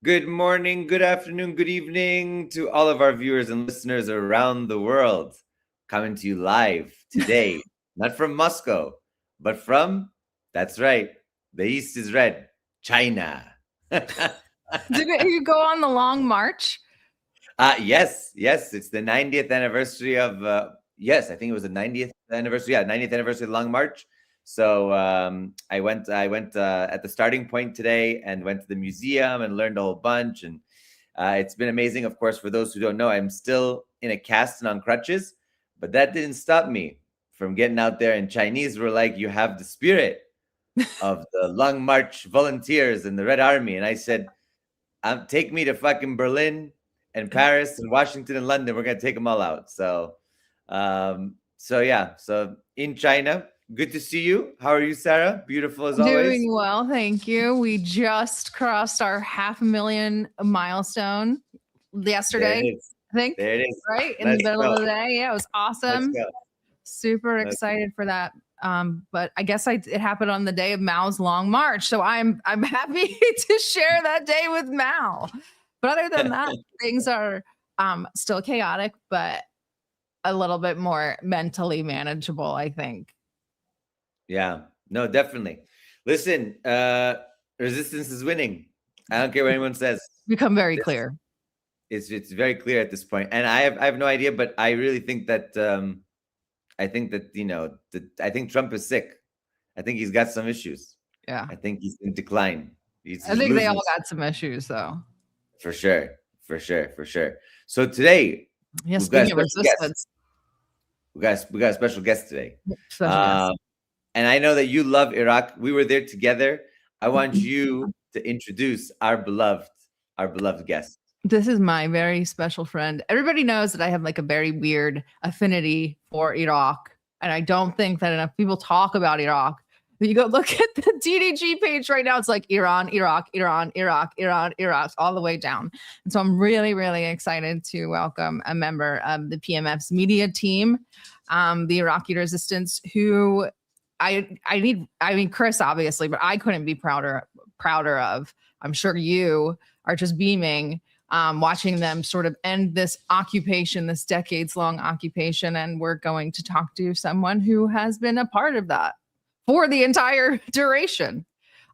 Good morning, good afternoon, good evening to all of our viewers and listeners around the world. Coming to you live today, not from Moscow, but from, that's right, the East is red, China. Didn't you go on the long march? Yes, it's the 90th anniversary of, yes, I think it was the 90th anniversary. Yeah, 90th anniversary of the Long March. So I went at the starting point today and went to the museum and learned a whole bunch. And it's been amazing. Of course, for those who don't know, I'm still in a cast and on crutches, but that didn't stop me from getting out there. And Chinese were like, "You have the spirit of the Long March volunteers and the Red Army." And I said, take me to fucking Berlin and Paris and Washington and London. We're gonna take them all out. So yeah. So in China, good to see you. How are you, Sarah? Beautiful as always. Doing well, thank you. We just crossed our 500,000 milestone There yesterday, it is. I think. There it is. Right in Let's the middle go. of the day. Yeah, it was Let's awesome. go. Super Let's excited for that. But I guess it happened on the day of Mao's long march, so I'm happy to share that day with Mao. But other than that, things are still chaotic, but a little bit more mentally manageable, I think. Yeah. No, definitely. Listen, resistance is winning. I don't care what anyone says. Become very This- clear. It's very clear at this point, and I have no idea, but I really think that I think Trump is sick. I think he's got some issues. Yeah. I think he's in decline. I think they all losing got some issues though. for sure, for sure, for sure. So today Yeah, we've got a speaking of special guest. resistance. We got a special guest today. Special guest. And I know that you love Iraq. We were there together. I want you to introduce our beloved guest. This is my very special friend. Everybody knows that I have like a very weird affinity for Iraq. And I don't think that enough people talk about Iraq. You go look at the DDG page right now. It's like Iran, Iraq, Iran, Iraq, Iran, Iraq, all the way down. And so I'm really, really excited to welcome a member of the PMF's media team, the Iraqi resistance, who I mean, Chris, obviously, but I couldn't be prouder of. I'm sure you are just beaming, watching them sort of end this occupation, this decades-long occupation. And we're going to talk to someone who has been a part of that for the entire duration.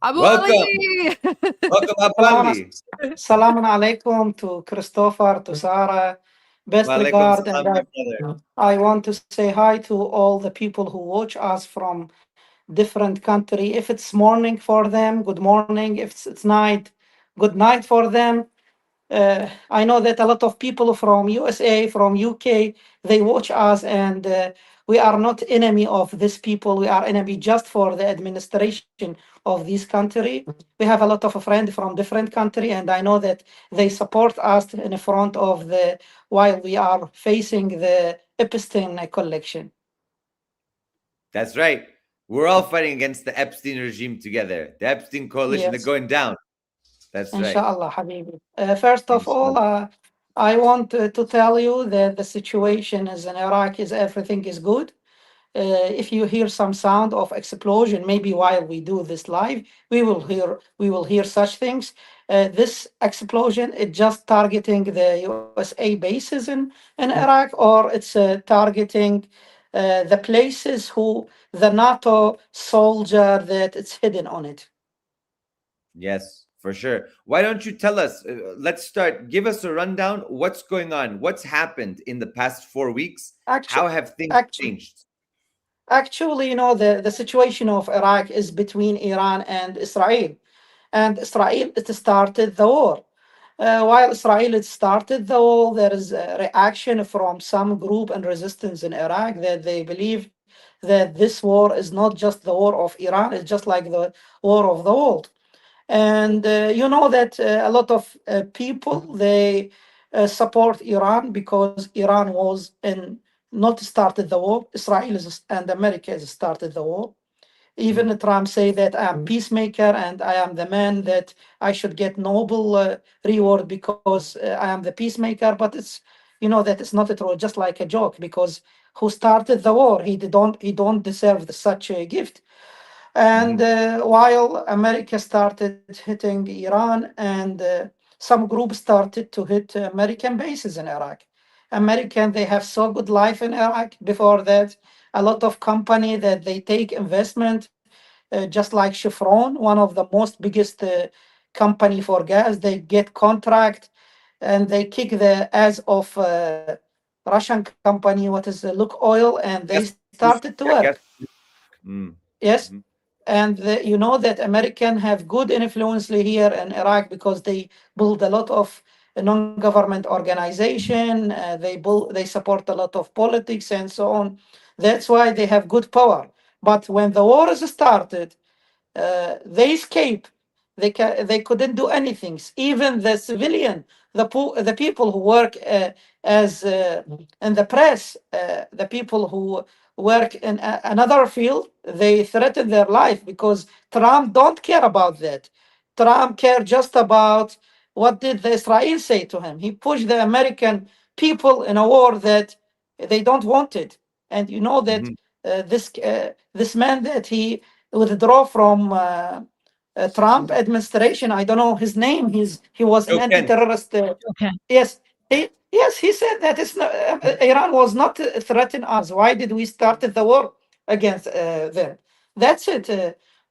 Abu Welcome. Ali! Welcome, Abu Ali. Salaam alaikum to Christopher, to Sarah. Best Walaikum regard. salam, And my brother. I want to say hi to all the people who watch us from different country. If it's morning for them, good morning. If it's night, good night for them. I know that a lot of people from USA, from UK, they watch us, and we are not enemy of these people. We are enemy just for the administration of this country. We have a lot of friends from different country, and I know that they support us in front of while we are facing the Epstein collection. That's right. We're all fighting against the Epstein regime together. The Epstein coalition, Yes. they're going down. That's right. Inshallah, Habibi. First of all, I want to tell you that the situation is in Iraq is everything is good. If you hear some sound of explosion, maybe while we do this live, we will hear such things. This explosion is just targeting the USA bases in Iraq, or it's targeting the places who the NATO soldier that it's hidden on it. Yes, for sure. Why don't you tell us? Let's start. Give us a rundown. What's going on? What's happened in the past 4 weeks? How have things changed? Actually, the situation of Iraq is between Iran and Israel. And Israel, it started the war. While Israel had started the war, there is a reaction from some group and resistance in Iraq that they believe that this war is not just the war of Iran, it's just like the war of the world. And you know that a lot of people, they support Iran because Iran was not started the war. Israel and America has started the war. Even Trump say that I am peacemaker and I am the man that I should get Nobel reward because I am the peacemaker. But it's that it's not true. Just like a joke, because who started the war? He don't deserve such a gift. And while America started hitting Iran and some groups started to hit American bases in Iraq. They have so good life in Iraq. Before that, a lot of company that they take investment, just like Chevron, one of the most biggest company for gas, they get contract and they kick the ass of Russian company, what is Look Oil, and they started to work. Yes. Mhm. And you know that American have good influence here in Iraq because they build a lot of non-government organization. They support a lot of politics and so on. That's why they have good power. But when the war is started, they escape. They couldn't do anything. Even the civilian, the people who work as in the press, the people who work in another field, they threaten their life because Trump don't care about that. Trump care just about what did the Israel say to him. He pushed the American people in a war that they don't want it. And you know that this man that he withdraw from Trump administration. I don't know his name. He was an anti-terrorist. Okay. Yes, he said that it's not, Iran was not threatening us. Why did we start the war against them? That's it.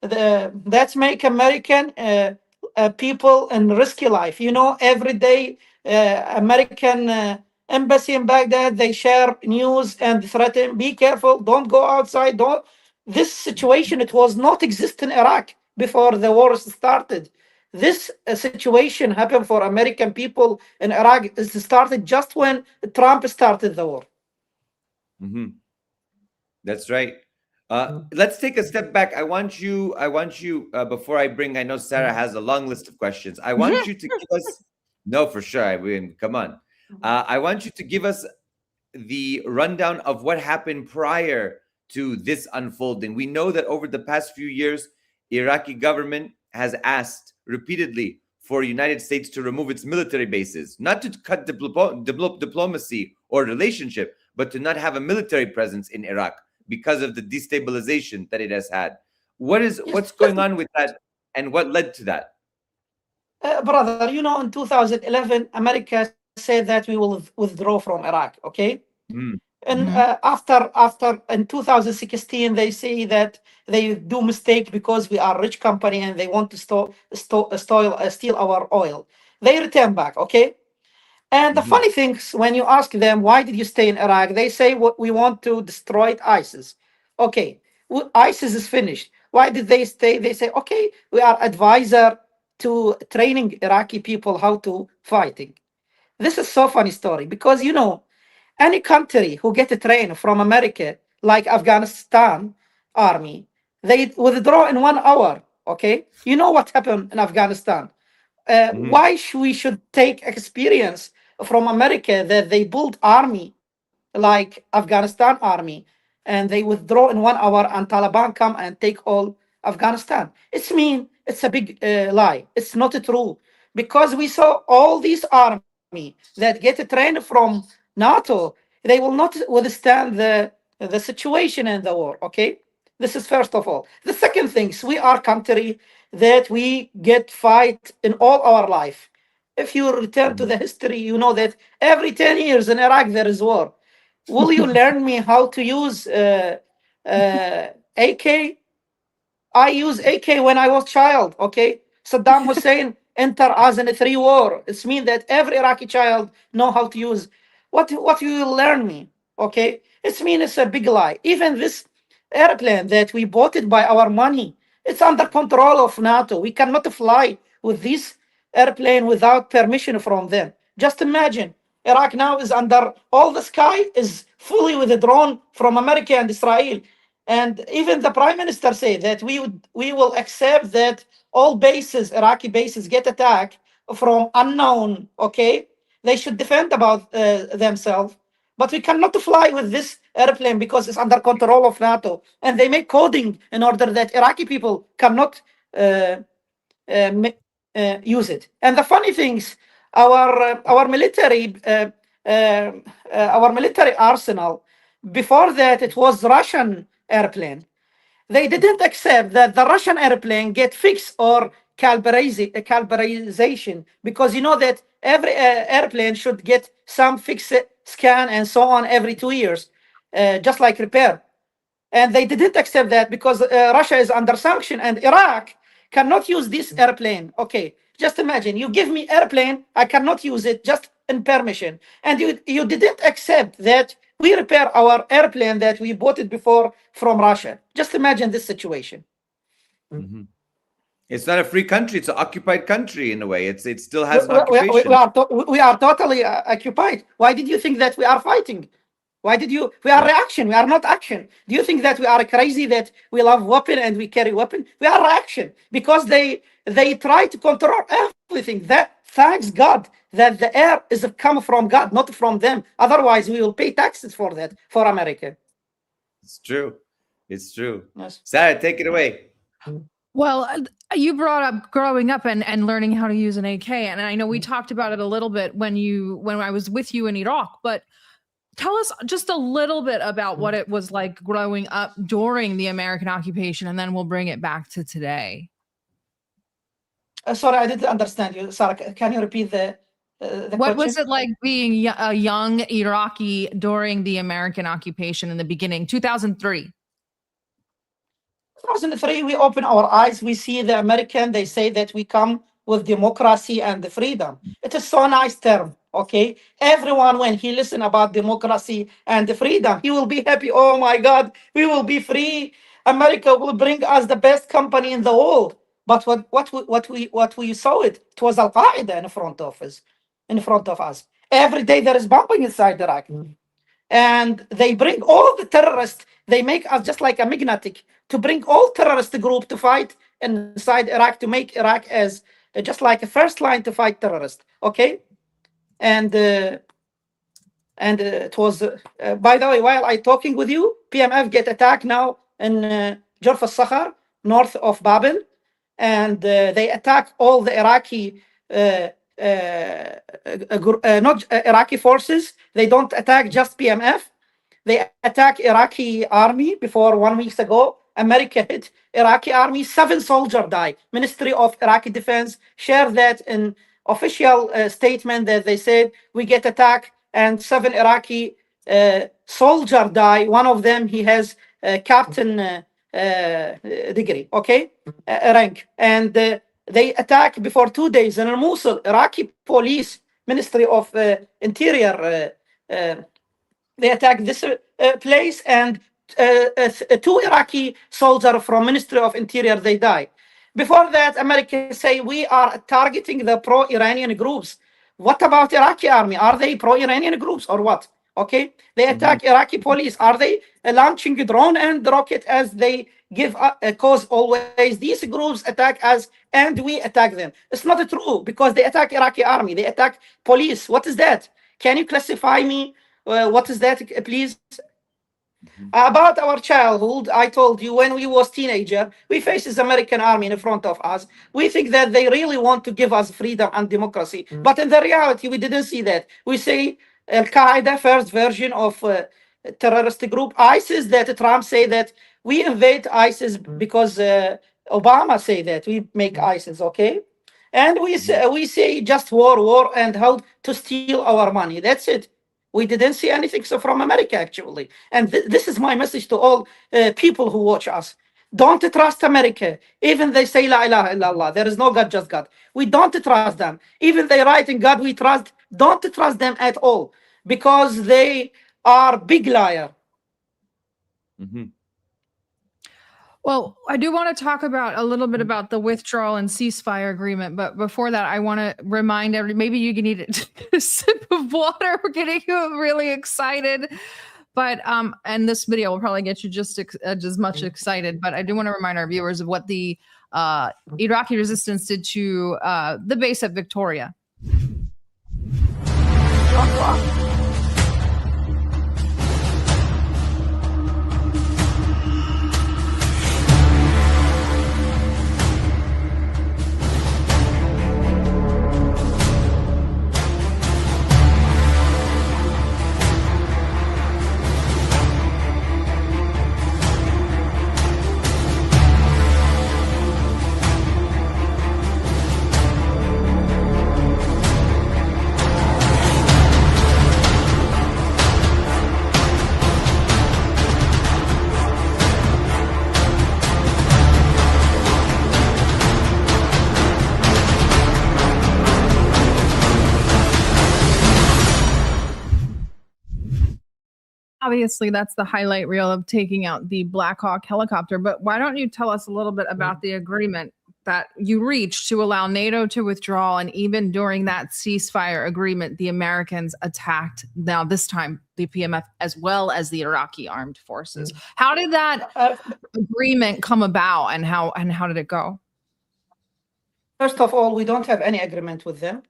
That's make American people and risky life. You know, every day American embassy in Baghdad, they share news and threaten, be careful, don't go outside, don't. This situation, it was not exist in Iraq before the war started. This situation happened for American people in Iraq. It started just when Trump started the war. That's right. Let's take a step back. I want you, before I bring, I know Sarah has a long list of questions. I want you to give us, no, for sure. I mean, come on. I want you to give us the rundown of what happened prior to this unfolding. We know that over the past few years, Iraqi government has asked repeatedly for United States to remove its military bases, not to cut diplomacy or relationship, but to not have a military presence in Iraq because of the destabilization that it has had. What's going on with that, and what led to that? Brother, you know, in 2011, America said that we will withdraw from Iraq, okay? And after in 2016, they say that they do mistake because we are a rich company and they want to steal our oil. They return back, okay? And the funny thing is, when you ask them, why did you stay in Iraq? They say, we want to destroy ISIS. Okay, ISIS is finished. Why did they stay? They say, okay, we are advisor to training Iraqi people how to fighting. This is so funny story because, you know, any country who get a train from America, like Afghanistan army, they withdraw in 1 hour, okay? You know what happened in Afghanistan. Why we should take experience from America that they build army like Afghanistan army and they withdraw in 1 hour and Taliban come and take all Afghanistan? It's a big lie. It's not true because we saw all these army that get trained from NATO. They will not withstand the situation in the war. Okay, this is first of all. The second thing, we are country that we get fight in all our life. If you return to the history, you know that every 10 years in Iraq there is war. Will you learn me how to use AK? I use AK when I was child, okay? Saddam Hussein enter us in a 3 war. It means that every Iraqi child know how to use. What you will learn me, okay? It's a big lie. Even this airplane that we bought it by our money, it's under control of NATO. We cannot fly with this airplane without permission from them. Just imagine, Iraq now is under, all the sky is fully withdrawn from America and Israel. And even the prime minister said that we will accept that all bases, Iraqi bases, get attacked from unknown, okay? They should defend about themselves. But we cannot fly with this airplane because it's under control of NATO. And they make coding in order that Iraqi people cannot use it. And the funny things, our military arsenal, before that it was Russian airplane. They didn't accept that the Russian airplane get fixed or calibration, because you know that every airplane should get some fix scan and so on every 2 years, just like repair. And they didn't accept that because Russia is under sanction and Iraq cannot use this airplane. Okay, just imagine you give me airplane, I cannot use it just in permission, and you didn't accept that we repair our airplane that we bought it before from Russia. Just imagine this situation. Mm-hmm. It's not a free country; it's an occupied country in a way. It still has an occupation. We are totally occupied. Why did you think that we are fighting? Why did you? We are reaction. We are not action. Do you think that we are crazy that we love weapon and we carry weapon? We are reaction because they try to control everything. That thanks God that the air is come from God, not from them. Otherwise, we will pay taxes for that for America. It's true. It's true. Yes. Sarah, take it away. Well, you brought up growing up and learning how to use an AK, and I know we talked about it a little bit when I was with you in Iraq, but tell us just a little bit about what it was like growing up during the American occupation, and then we'll bring it back to today. Sorry, I didn't understand you. Sarah, can you repeat the what question? was it like being a young Iraqi during the American occupation in the beginning, 2003? 2003, we open our eyes. We see the American. They say that we come with democracy and the freedom. It is so nice term. Okay, everyone when he listen about democracy and the freedom, he will be happy. Oh my God, we will be free. America will bring us the best company in the world. But what we saw it was Al Qaeda in front of us. Every day there is bombing inside Iraq, and they bring all the terrorists. They make us just like a magnetic to bring all terrorist group to fight inside Iraq to make Iraq as just like a first line to fight terrorists. Okay. And it was, by the way, while I talking with you, PMF get attacked now in Jorf al-Sakhar, north of Babel, and they attack all the Iraqi, not Iraqi forces. They don't attack just PMF. They attack Iraqi army before 1 week ago. America hit Iraqi army, 7 soldiers died. Ministry of Iraqi Defense shared that in official statement that they said we get attacked and 7 Iraqi soldiers die. One of them, he has a captain degree, okay, rank. And they attack before 2 days in Mosul. Iraqi police, Ministry of Interior, they attack this place, and 2 Iraqi soldiers from Ministry of Interior, they die. Before that, Americans say we are targeting the pro-Iranian groups. What about Iraqi army? Are they pro-Iranian groups or what? Okay, they attack Iraqi police. Are they launching drone and rocket as they give cause always? These groups attack us and we attack them. It's not true because they attack Iraqi army. They attack police. What is that? Can you classify me? What is that, please? About our childhood, I told you when we was teenager, we faced the American army in front of us. We think that they really want to give us freedom and democracy. But in the reality, we didn't see that. We see Al-Qaeda, first version of terrorist group. ISIS, that Trump say that we invade ISIS because Obama say that we make ISIS, okay? And we say just war, and how to steal our money. That's it. We didn't see anything from America, actually. And this is my message to all people who watch us. Don't trust America. Even they say, La ilaha illallah. There is no God, just God. We don't trust them. Even they write in God we trust. Don't trust them at all. Because they are big liar. Well, I do want to talk about a little bit about the withdrawal and ceasefire agreement, but before that, I want to remind everybody, maybe you can need a sip of water. We're getting you really excited, but and this video will probably get you just as much excited. But I do want to remind our viewers of what the Iraqi resistance did to the base at Victoria. obviously that's the highlight reel of taking out the Black Hawk helicopter, but why don't you tell us a little bit about the agreement that you reached to allow NATO to withdraw, and even during that ceasefire agreement, the Americans attacked, now this time the PMF as well as the Iraqi armed forces. How did that agreement come about, and how did it go? First of all, we don't have any agreement with them.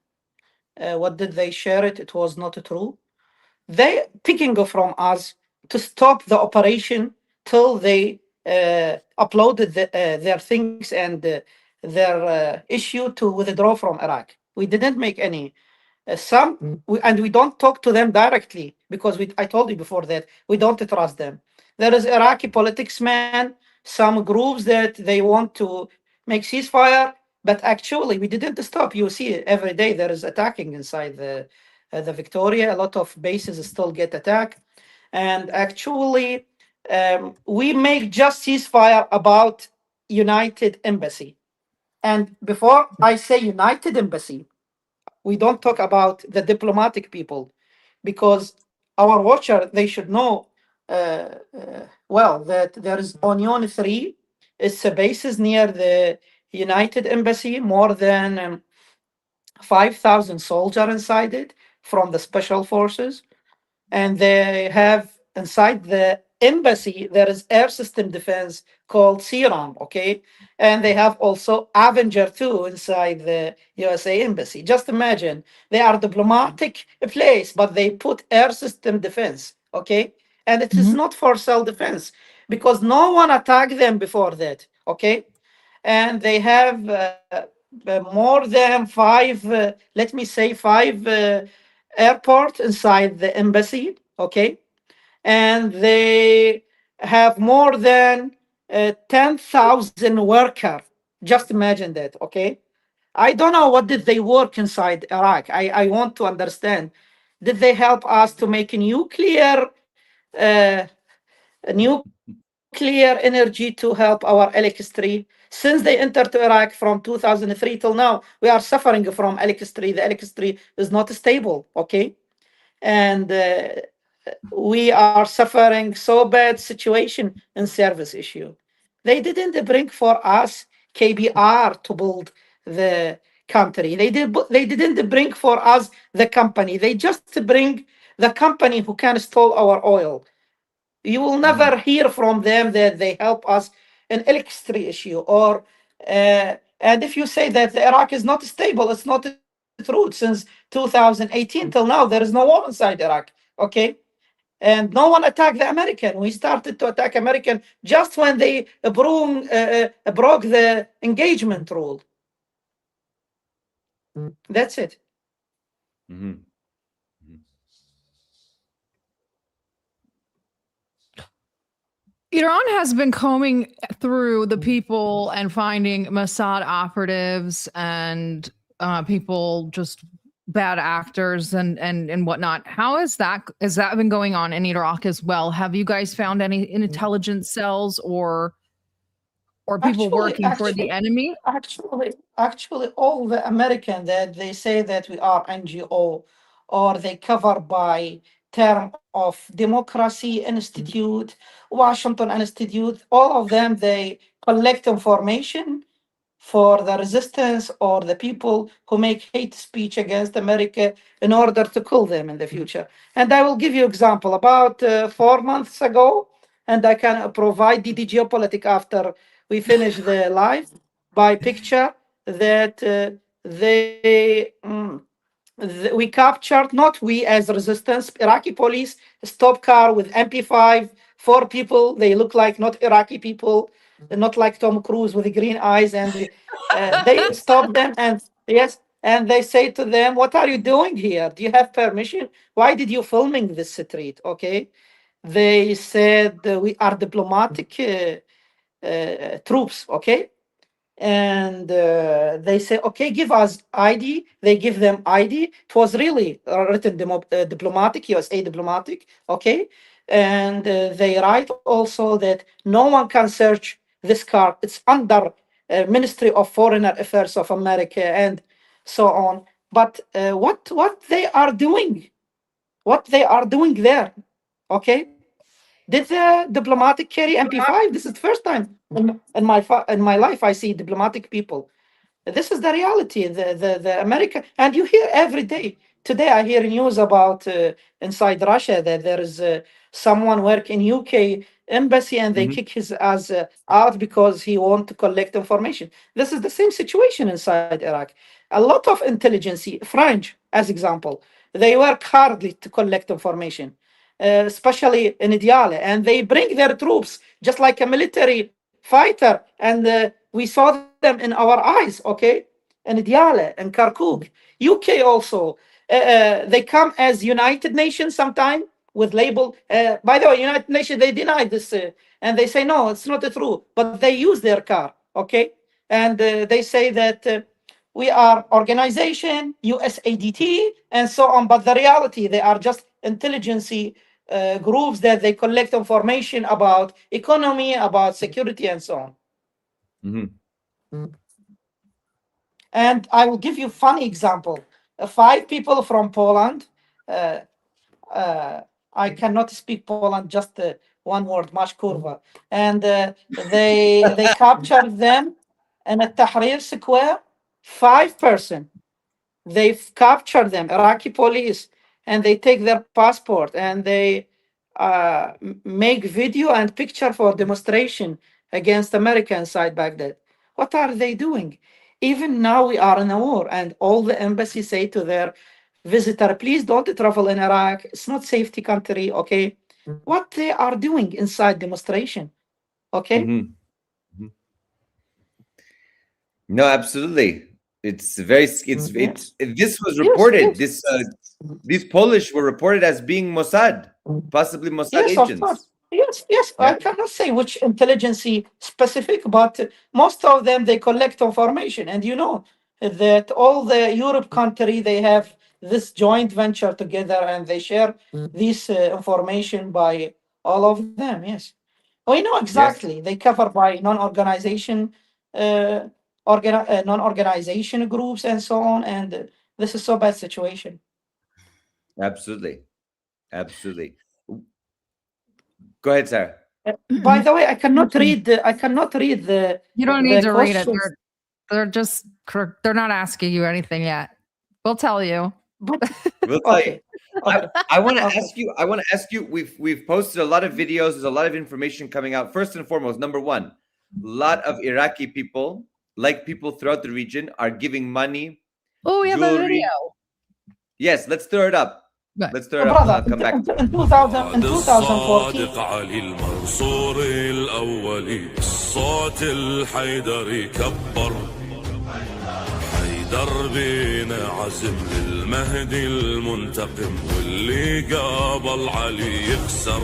What did they share it? It was not true. They picking from us to stop the operation till they uploaded their things and their issue to withdraw from Iraq. We didn't make any. And we don't talk to them directly because I told you before that we don't trust them. There is Iraqi politics man, some groups that they want to make ceasefire, but actually we didn't stop. You see every day there is attacking inside the Victoria. A lot of bases still get attacked, and actually we make just ceasefire about United Embassy. And before I say United Embassy, we don't talk about the diplomatic people, because our watcher, they should know well that there is Union 3. It's a basis near the United Embassy, more than 5,000 soldiers inside it from the special forces. And they have inside the embassy, there is air system defense called CRAM, okay? And they have also Avenger 2 inside the USA embassy. Just imagine, they are diplomatic place, but they put air system defense, okay? And it is not for self-defense, because no one attacked them before that, okay? And they have more than five airports inside the embassy, okay? And they have more than 10,000 workers. Just imagine that, okay? I don't know what did they work inside Iraq. I want to understand. Did they help us to make nuclear energy to help our electricity? Since they entered Iraq from 2003 till now, we are suffering from electricity. The electricity is not stable, okay? And we are suffering so bad situation in service issue. They didn't bring for us KBR to build the country. They didn't bring for us the company. They just bring the company who can store our oil. You will never hear from them that they help us in electricity issue. Or and if you say that Iraq is not stable, it's not true. Since 2018 till now, there is no war inside Iraq, okay? And no one attacked the American. We started to attack American just when they broke the engagement rule. That's it. Iran has been combing through the people and finding Mossad operatives and people, just bad actors and whatnot. How is that been going on in Iraq as well? Have you guys found any intelligence cells or people working for the enemy? Actually, all the American that they say that we are NGO, or they cover by term of Democracy Institute, Washington Institute, all of them, they collect information for the resistance or the people who make hate speech against America in order to kill them in the future. And I will give you example. About 4 months ago, and I can provide DD Geopolitical after we finish the live by picture, that we captured, not we as resistance, Iraqi police, stop car with MP5, 4 people. They look like not Iraqi people, not like Tom Cruise with the green eyes. And they stop them, and yes, and they say to them, what are you doing here? Do you have permission? Why did you filming this street? Okay. They said we are diplomatic troops, okay? And they say, okay, give us ID. They give them ID. It was really written diplomatic, USA diplomatic, okay? And they write also that no one can search this car. It's under Ministry of Foreign Affairs of America and so on. But what they are doing there, okay? Did the diplomatic carry MP5? This is the first time in my life I see diplomatic people. This is the reality. The America, and you hear every day. Today I hear news about inside Russia that there is someone work in UK embassy and they kick his ass out because he want to collect information. This is the same situation inside Iraq. A lot of intelligence, French as example, they work hardly to collect information, especially in Diyala, and they bring their troops just like a military fighter, and we saw them in our eyes, okay, in Diyala and Kirkuk. UK also, they come as United Nations sometime with label. By the way, United Nations, they deny this, and they say, no, it's not true, but they use their car, okay? And they say that we are organization, USADT, and so on, but the reality, they are just intelligence groups that they collect information about economy, about security, and so on. And I will give you a funny example. 5 people from Poland. I cannot speak Poland, just one word, masz kurwa. And they captured them in a Tahrir Square. 5 person. They've captured them, Iraqi police, and they take their passport and they make video and picture for demonstration against America inside Baghdad. What are they doing? Even now we are in a war, and all the embassies say to their visitor, please don't travel in Iraq. It's not safety country, okay? What they are doing inside demonstration, okay? No, absolutely. It's very. This was reported. Yes. These Polish were reported as being Mossad, possibly Mossad Yes, agents. of course. Yes. Yeah. I cannot say which intelligence specific, but most of them, they collect information. And you know that all the Europe country, they have this joint venture together and they share this information by all of them. Yes. We know exactly. They cover by non-organization non-organization groups and so on. And this is so bad situation. Absolutely. Go ahead, Sarah. By the way, I cannot read the. You don't need to read it. questions. They're not asking you anything yet. We'll tell you. We'll tell you. Okay. I want to ask you. We've posted a lot of videos. There's a lot of information coming out. First and foremost, number one, a lot of Iraqi people, like people throughout the region, are giving money. Oh, we have a video. Yes, let's throw it up. Let's throw it up. Brother, I'll come back. in 2014. علي المنصور الأولي الصوت الحيدري كبر حيدر بينا عزم للمهدي المنتقم واللي قابل علي يخسر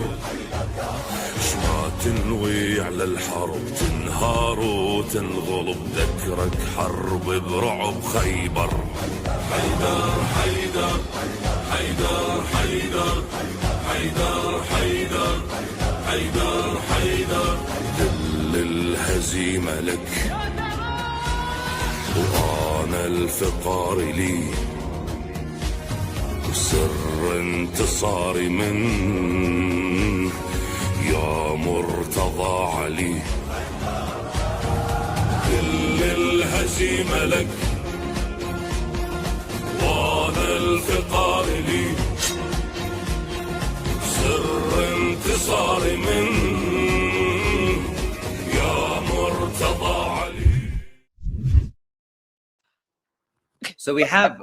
شما تنوي على الحرب تنهار وتنغلب ذكرك حرب برعب خيبر حيدر حيدر حيدر حيدر حيدر حيدر حيدر حيدر كل الهزيمة لك وأنا الفقار لي وسر انتصاري من يا مرتضى علي كل الهزيمة لك وأنا الفقار لي سر انتصاري من يا مرتضى علي. So we have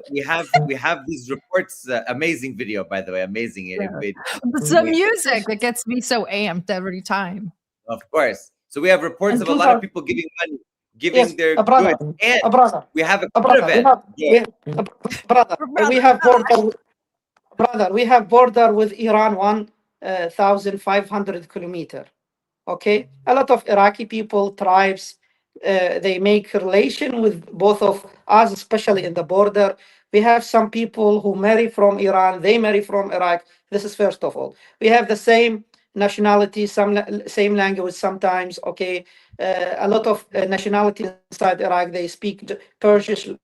these reports. Amazing video, by the way. Amazing. It's the music that gets me so amped every time. Of course. So we have reports of a lot of people giving money, giving their brother, goods, and brother, we have a brother, we have border with Iran 1,500 kilometers. Okay, a lot of Iraqi people, tribes, they make relation with both of us, especially in the border. We have some people who marry from Iran, they marry from Iraq. This is first of all. We have the same nationality, same language sometimes. Okay, a lot of nationality inside Iraq, they speak Persian,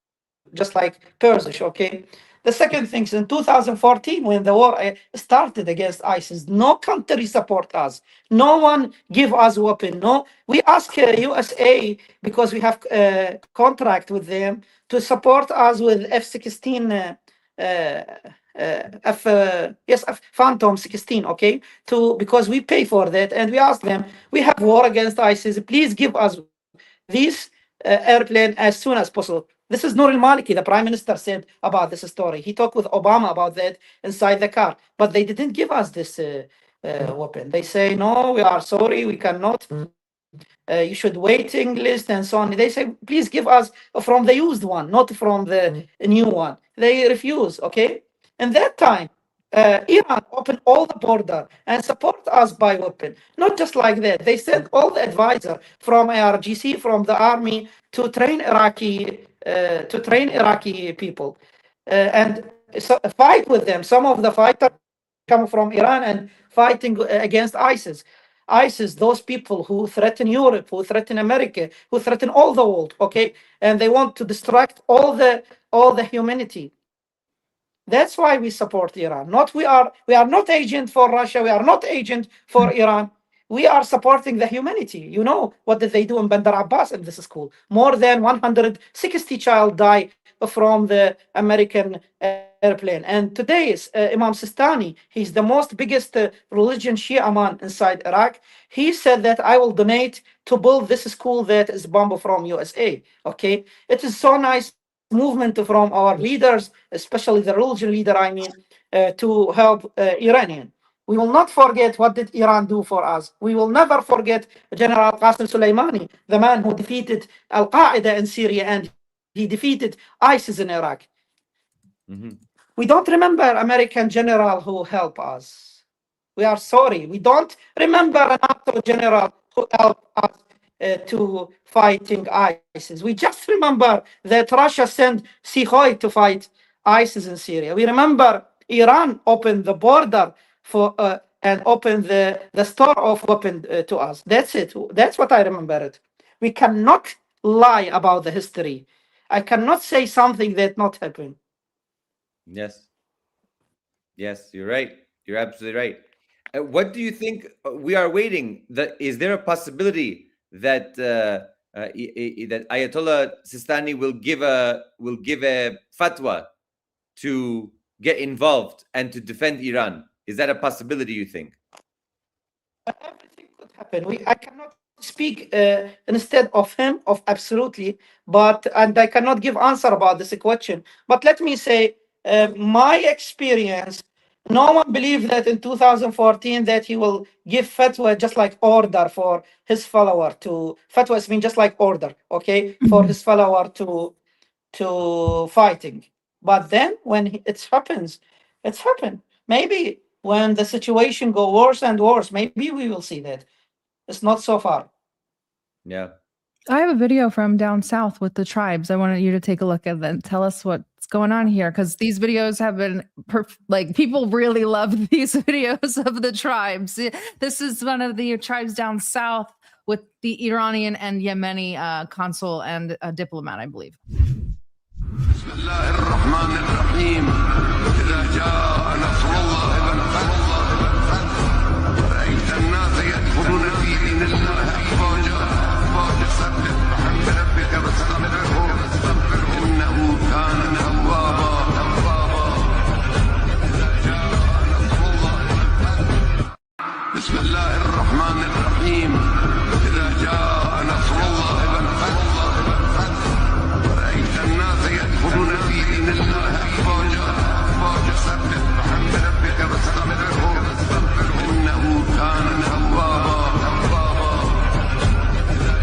just like Persian. Okay, The second thing is in 2014, when the war started against ISIS, no country support us. No one give us weapon. No, we ask USA because we have a contract with them to support us with F-16. Phantom 16, okay, because we pay for that, and we ask them, we have war against ISIS, please give us this airplane as soon as possible. This is Noor al-Maliki, the prime minister, said about this story. He talked with Obama about that inside the car, but they didn't give us this weapon. They say, no, we are sorry, we cannot. You should waiting list and so on. They say, please give us from the used one, not from the new one. They refuse, okay? And that time, Iran opened all the border and support us by weapon. Not just like that. They sent all the advisor from IRGC, from the army, to train Iraqi people and so fight with them. Some of the fighters come from Iran and fighting against ISIS. ISIS, those people who threaten Europe, who threaten America, who threaten all the world, okay, and they want to distract all the humanity. That's why we support Iran. We are not agent for Russia. We are not agent for Iran. We are supporting the humanity. You know what did they do in Bandar Abbas in this school? More than 160 child died from the American airplane. And today is Imam Sistani. He's the most biggest religion Shia man inside Iraq. He said that I will donate to build this school that is bombed from USA. Okay, it is so nice movement from our leaders, especially the religion leader, I mean, to help Iranian. We will not forget what did Iran do for us. We will never forget General Qasem Soleimani, the man who defeated Al-Qaeda in Syria and he defeated ISIS in Iraq. We don't remember American general who helped us. We are sorry. We don't remember a NATO general who helped us to fighting ISIS. We just remember that Russia sent Sikhoy to fight ISIS in Syria. We remember Iran opened the border for and opened the store of weapons to us. That's it. That's what I remember it. We cannot lie about the history. I cannot say something that not happened. Yes. Yes, you're right. You're absolutely right. What do you think? We are waiting. Is there a possibility that that Ayatollah Sistani will give a fatwa to get involved and to defend Iran? Is that a possibility, you think? Everything could happen. I cannot speak instead of him, absolutely, and I cannot give answer about this question. But let me say, my experience, no one believed that in 2014 that he will give fatwa just like order for his follower to fatwas mean just like order, okay, for his follower to fighting. But then when it happens, it's happened. Maybe when the situation go worse and worse, maybe we will see that. It's not so far. Yeah. I have a video from down south with the tribes. I wanted you to take a look at that and tell us what's going on here, because these videos have been like people really love these videos of the tribes. This is one of the tribes down south with the Iranian and Yemeni consul and a diplomat, I believe. بسم الله الرحمن الرحيم إذا جاء نصر الله والفتح ورأيت الناس يدخلون في دين الله أفواجا فسبح بحمد ربك واستغفره إنه كان توابا إذا جاء نصر الله والفتح بسم الله الرحمن الرحيم إذا جاء نصر الله والفتح ورأيت الناس يدخلون في دين الله أفواجا فسبح بحمد ربك واستغفره إنه كان توابا إذا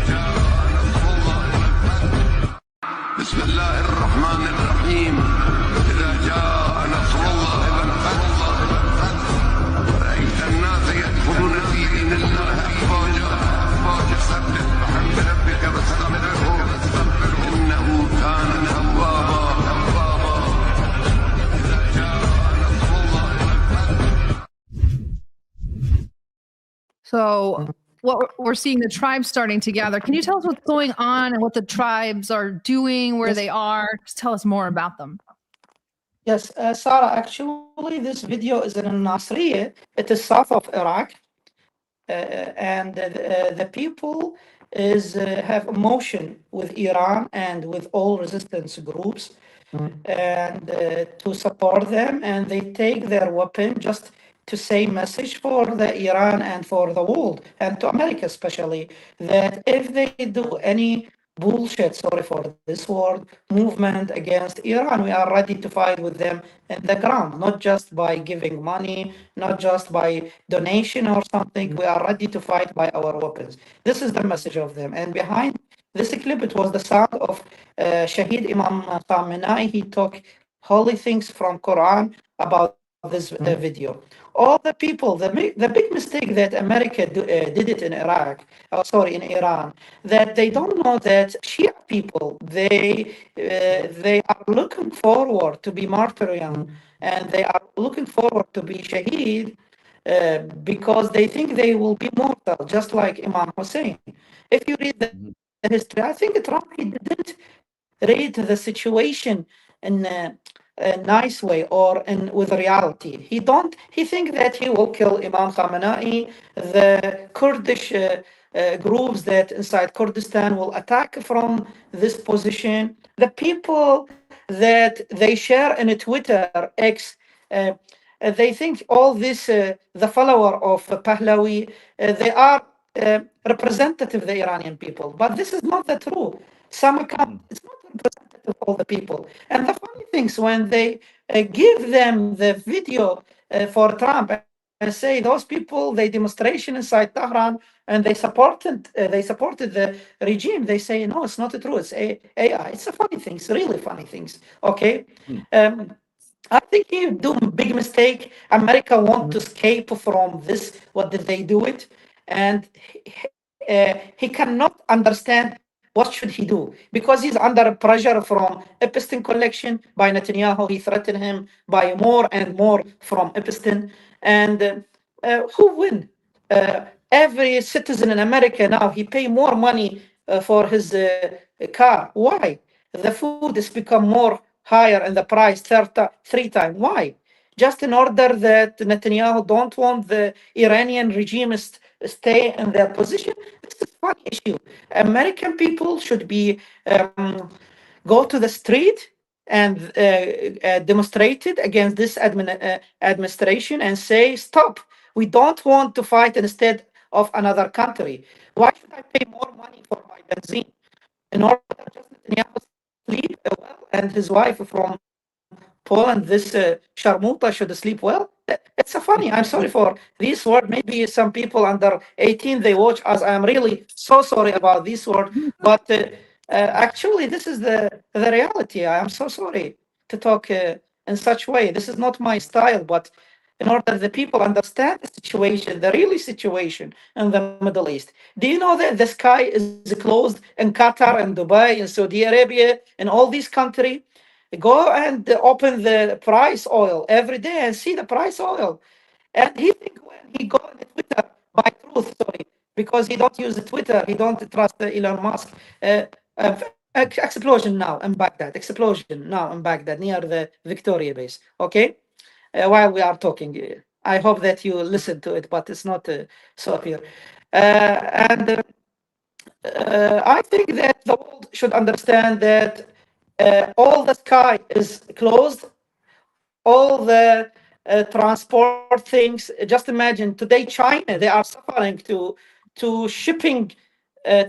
جاء نصر الله والفتح. So what we're seeing the tribes starting to gather. Can you tell us what's going on and what the tribes are doing, where they are? Just tell us more about them. Yes, Sarah, actually, this video is in Nasriya. It is south of Iraq. And the people have emotion with Iran and with all resistance groups, and to support them, and they take their weapon just to say message for the Iran and for the world and to America especially, that if they do any bullshit, sorry for this word, movement against Iran, we are ready to fight with them in the ground, not just by giving money, not just by donation or something. We are ready to fight by our weapons. This is the message of them. And behind this clip, it was the sound of Shahid Imam Khamenei. He took holy things from Quran about this video. All the people, the big mistake that America did it in Iraq, sorry, in Iran, that they don't know that Shia people, they are looking forward to be martyrium, and they are looking forward to be shaheed, because they think they will be mortal, just like Imam Hussein. If you read the history, I think Trump, he didn't read the situation in a nice way or with reality. He think that he will kill Imam Khamenei, the Kurdish groups that inside Kurdistan will attack from this position. The people that they share in Twitter X, they think all this, the follower of Pahlavi, they are representative of the Iranian people, but this is not the true. Some account, it's not representative of all the people. And the funny things, when they give them the video for Trump and say those people, they demonstration inside Tehran and they supported the regime, they say no, it's not true. It's AI. It's a funny things, really funny things. Okay. I think he do a big mistake. America want to escape from this. What did they do it? And he cannot understand what should he do, because he's under pressure from Epstein collection by Netanyahu. He threatened him by more and more from Epstein. And who win? Every citizen in America now, he pay more money for his car. Why? The food has become more higher in the price, 3 times. Why? Just in order that Netanyahu don't want the Iranian regime stay in their position. This is a funny issue. American people should be go to the street and demonstrated against this administration and say, stop. We don't want to fight instead of another country. Why should I pay more money for my benzene? In order just Netanyahu sleep well and his wife from Poland, this Sharmuta should sleep well. It's a funny. I'm sorry for this word. Maybe some people under 18 they watch us. I'm really so sorry about this word, but actually this is the reality. I am so sorry to talk in such way. This is not my style, but in order the people understand the situation, the really situation in the Middle East. Do you know that the sky is closed in Qatar and Dubai and Saudi Arabia and all these countries? Go and open the price oil every day and see the price oil. And he think when he go on Twitter, by truth, sorry, because he don't use Twitter, he don't trust Elon Musk. Explosion now in Baghdad, explosion now in Baghdad near the Victoria base, okay? While we are talking, I hope that you listen to it, but it's not so clear. And I think that the world should understand that all the sky is closed, all the transport things. Just imagine today, China, they are suffering to shipping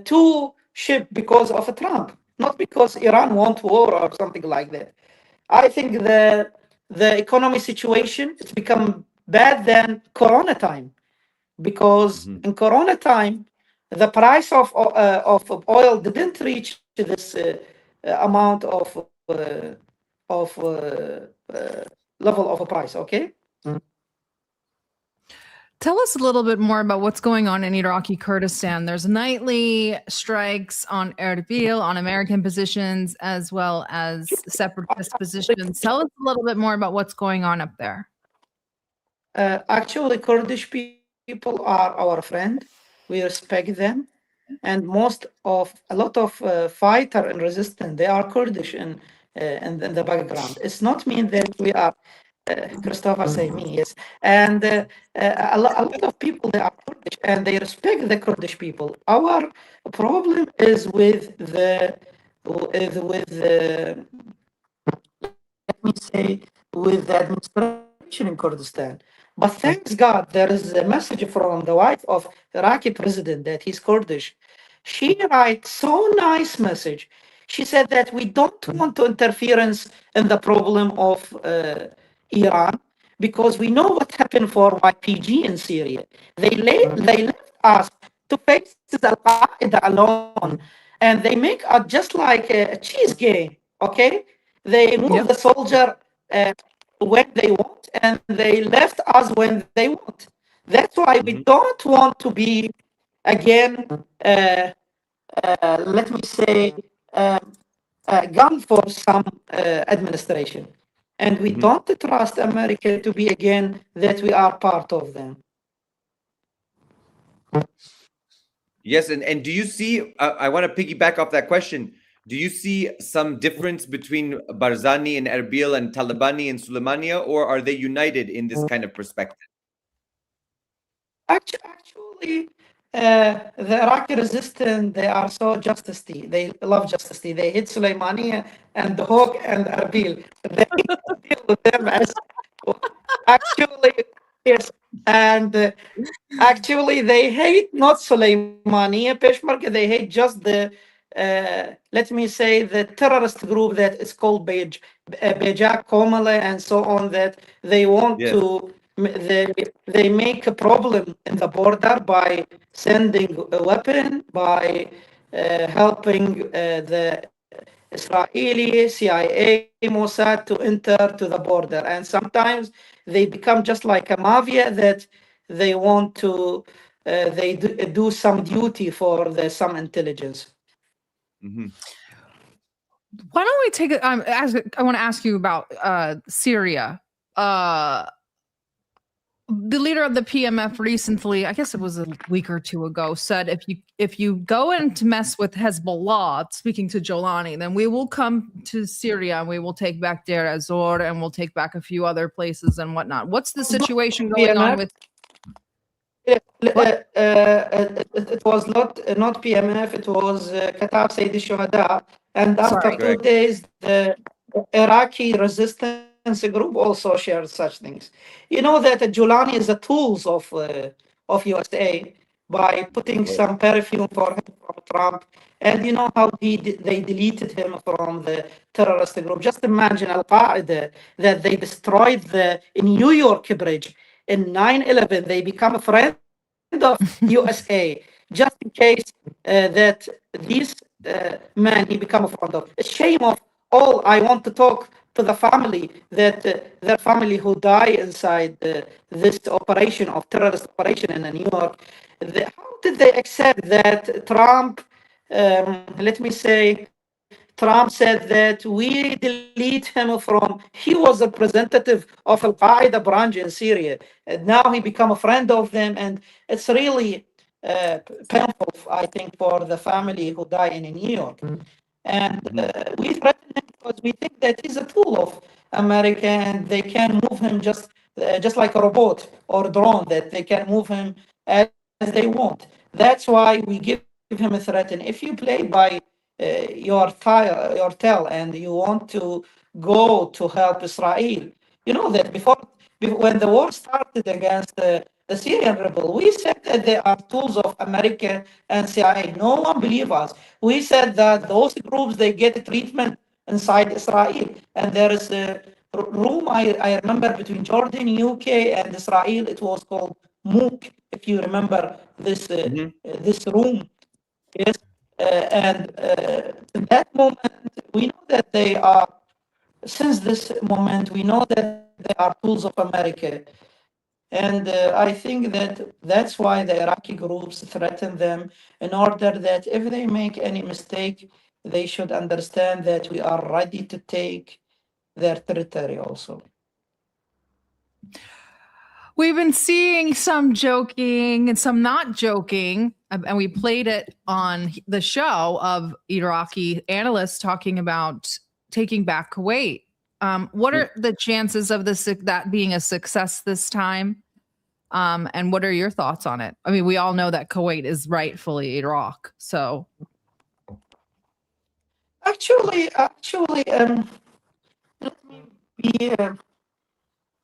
to ship because of Trump, not because Iran want war or something like that. I think the economy situation has become bad than Corona time, because in Corona time, the price of oil didn't reach this amount of level of a price. Okay. Tell us a little bit more about what's going on in Iraqi Kurdistan. There's nightly strikes on Erbil, on American positions, as well as separatist positions. Tell us a little bit more about what's going on up there. Actually, Kurdish people are our friend. We respect them. And a lot of fighter and resistance, they are Kurdish in in the background. It's not mean that we are. Christopher say me, yes, and a lot of people, they are Kurdish and they respect the Kurdish people. Our problem is with the let me say, with the administration in Kurdistan. But thanks God, there is a message from the wife of Iraqi president that he's Kurdish. She writes so nice message. She said that we don't want to interference in the problem of Iran because we know what happened for YPG in Syria. They left us to face Al Qaeda alone, and they make us just like a cheese game. Okay, they move the soldier when they want, and they left us when they want. That's why we don't want to be again. Let me say, gun for some administration. And we don't trust America to be again that we are part of them. Yes, and do you see, I want to piggyback off that question. Do you see some difference between Barzani and Erbil and Talabani and Suleimania, or are they united in this kind of perspective? Actually, the Iraqi resistance, they are so justicey. They love justicey. They hit Soleimani and the Hawk and Erbil. They deal with them as actually, yes. And actually, they hate not Soleimani, Peshmerga. They hate just the, let me say, the terrorist group that is called Bejak, Komale, and so on, that they want to. They make a problem in the border by sending a weapon, by helping the Israeli, CIA, Mossad to enter to the border. And sometimes they become just like a mafia that they want to, they do some duty for some intelligence. Why don't we take it? I want to ask you about Syria. The leader of the PMF recently, I guess it was a week or two ago, said if you go in to mess with Hezbollah, speaking to Jolani, then we will come to Syria and we will take back Deir ez-Zor and we'll take back a few other places and whatnot. What's the situation going on with? It was not PMF. It was Qatar Sayyid al-Shuhada, and after 2 days, the Iraqi resistance group also shared such things. You know that Jolani is the tools of USA by putting some perfume for him from Trump, and you know how they deleted him from the terrorist group. Just imagine Al Qaeda, that they destroyed the New York bridge in 9/11. They become a friend of USA just in case that this man he become a friend of. A shame of all. I want to talk to the family, that their family who die inside this operation of terrorist operation in New York. How did they accept that Trump, let me say, Trump said that we delete him from, he was a representative of Al-Qaeda branch in Syria, and now he become a friend of them, and it's really painful, I think, for the family who die in New York. And we threaten him because we think that he's a tool of America, and they can move him just like a robot or drone, that they can move him as they want. That's why we give him a threat. And if you play by your tail and you want to go to help Israel, you know that before when the war started against the Syrian rebel, we said that they are tools of America and CIA. No one believed us. We said that those groups, they get treatment inside Israel. And there is a room, I remember, between Jordan, UK, and Israel. It was called MOOC, if you remember this this room. Yes. And in that moment, we know that they are, since this moment, we know that they are tools of America. And I think that that's why the Iraqi groups threaten them, in order that if they make any mistake, they should understand that we are ready to take their territory also. We've been seeing some joking and some not joking, and we played it on the show of Iraqi analysts talking about taking back Kuwait. What are the chances of that being a success this time? And what are your thoughts on it? I mean, we all know that Kuwait is rightfully Iraq. So Actually, let me be.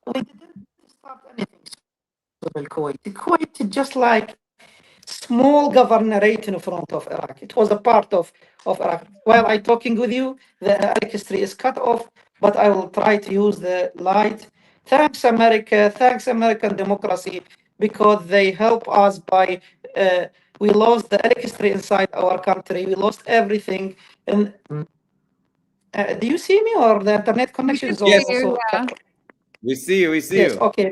We didn't start anything with Kuwait. Kuwait is just like small governorate in front of Iraq. It was a part of Iraq. While I'm talking with you, the electricity is cut off, but I will try to use the light. Thanks, America. Thanks, American democracy, because they help us by. We lost the electricity inside our country. We lost everything. And do you see me, or the internet connection is Yes. also? Yeah. We see you. We see Yes. you. Okay.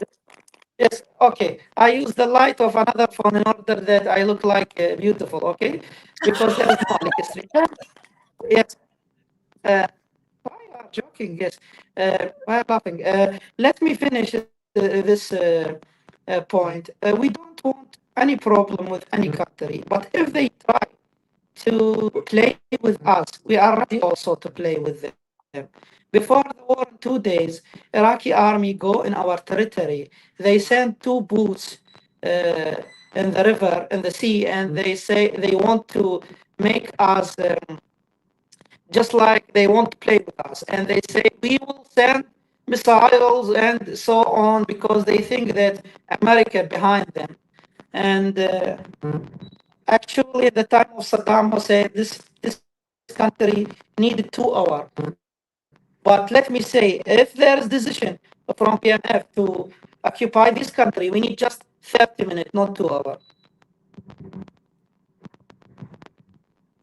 Yes, okay. I use the light of another phone in order that I look like beautiful, okay? Because there is no electricity. Yes. Why you are joking? Yes. Why are laughing? Let me finish this point. We don't want any problem with any country, but if they try to play with us, we are ready also to play with them. Before the war, in 2 days, Iraqi army go in our territory. They send 2 boats in the river, in the sea, and they say they want to make us just like they want to play with us. And they say we will send missiles and so on because they think that America behind them. And actually, at the time of Saddam Hussein, this country needed 2 hours. But let me say, if there is decision from PMF to occupy this country, we need just 30 minutes, not 2 hours.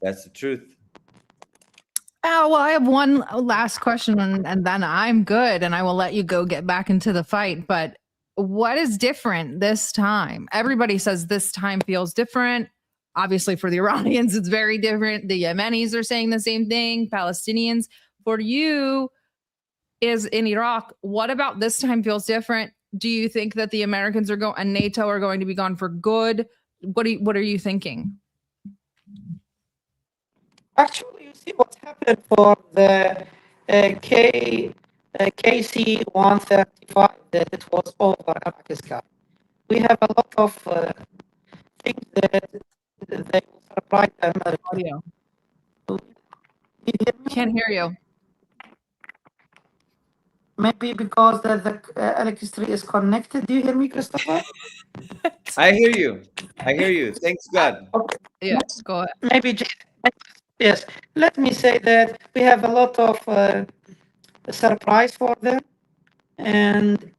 That's the truth. Oh, well, I have one last question and then I'm good and I will let you go get back into the fight. But what is different this time? Everybody says this time feels different. Obviously, for the Iranians, it's very different. The Yemenis are saying the same thing. Palestinians. For you, is in Iraq, what about this time feels different? Do you think that the Americans are going and NATO are going to be gone for good? What are you thinking? Actually, you see what happened for the KC-135, that it was over Iraqi sky. We have a lot of things that they surprised America. Audio. Can't hear you. Maybe because the electricity is connected. Do you hear me, Christopher? I hear you. I hear you. Thanks God. Okay. Yes, go ahead. Maybe, yes. Let me say that we have a lot of surprise for them. And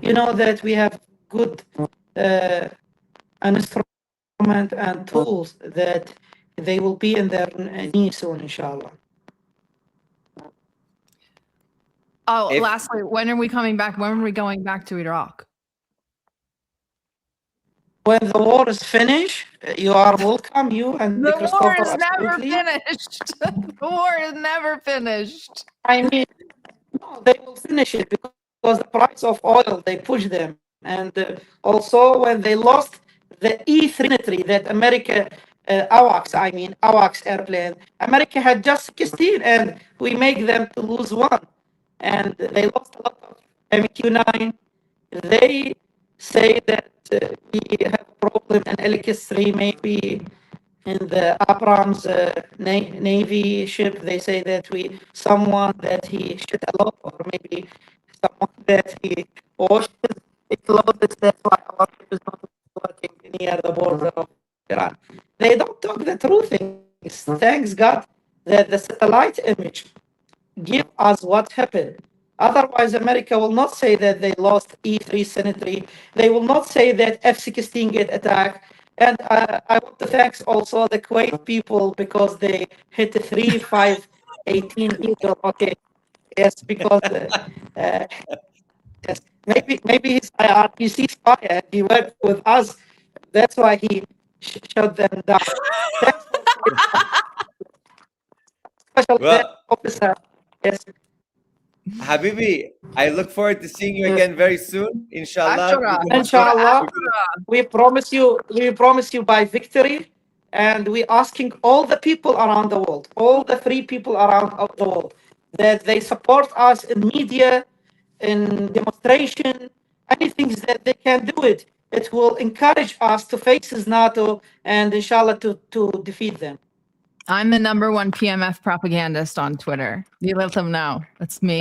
you know that we have good instrument and tools that they will be in their knees soon, inshallah. Oh, lastly, when are we coming back? When are we going back to Iraq? When the war is finished, you are welcome, you and The war Christopher. is never Absolutely. finished. The war is never finished. I mean, no, they will finish it because the price of oil, they push them. And also when they lost the E-3 that America, AWACS airplane, America had just 16 and we make them to lose 1. And they lost a lot of MQ-9. They say that we have a problem in LKS-3, maybe in the Abrams Navy ship. They say that someone that he shot a lot, or maybe someone that he washed it clothes. That's why our ship is not working near the border of Iran. They don't talk the true things. Thanks God that the satellite image give us what happened. Otherwise, America will not say that they lost E-3 Sentry. They will not say that F-16 get attacked. And I want to thank also the Kuwait people because they hit the 3-5-18 Eagle. Okay, yes, because yes, maybe he's IRPC spy and he worked with us. That's why he shut them down. Special officer. Yes. Habibi, I look forward to seeing you again very soon, inshallah. Inshallah. We promise you by victory. And we're asking all the people around the world, all the free people around the world, that they support us in media, in demonstration, anything that they can do it. It will encourage us to face NATO and inshallah to defeat them. I'm the #1 PMF propagandist on Twitter. You let them know. It's me.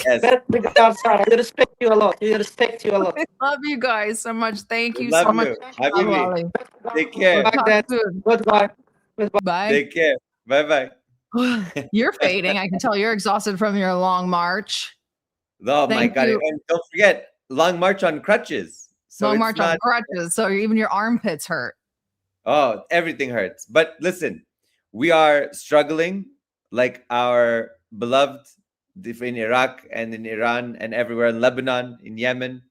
Yes. Best regards, Sarah. We respect you a lot. We respect you a lot. I love you guys so much. Thank We you love so much. you. Habibi. Wally. Take care. We'll talk Baghdad. soon. Goodbye. Bye. Take care. Bye-bye. You're fading. I can tell you're exhausted from your long march. Oh my Thank God. you. And don't forget, long march on crutches. So Long it's march on not, crutches. So even your armpits hurt. oh, everything hurts. But listen, we are struggling like our beloved in Iraq and in Iran and everywhere in Lebanon, in Yemen.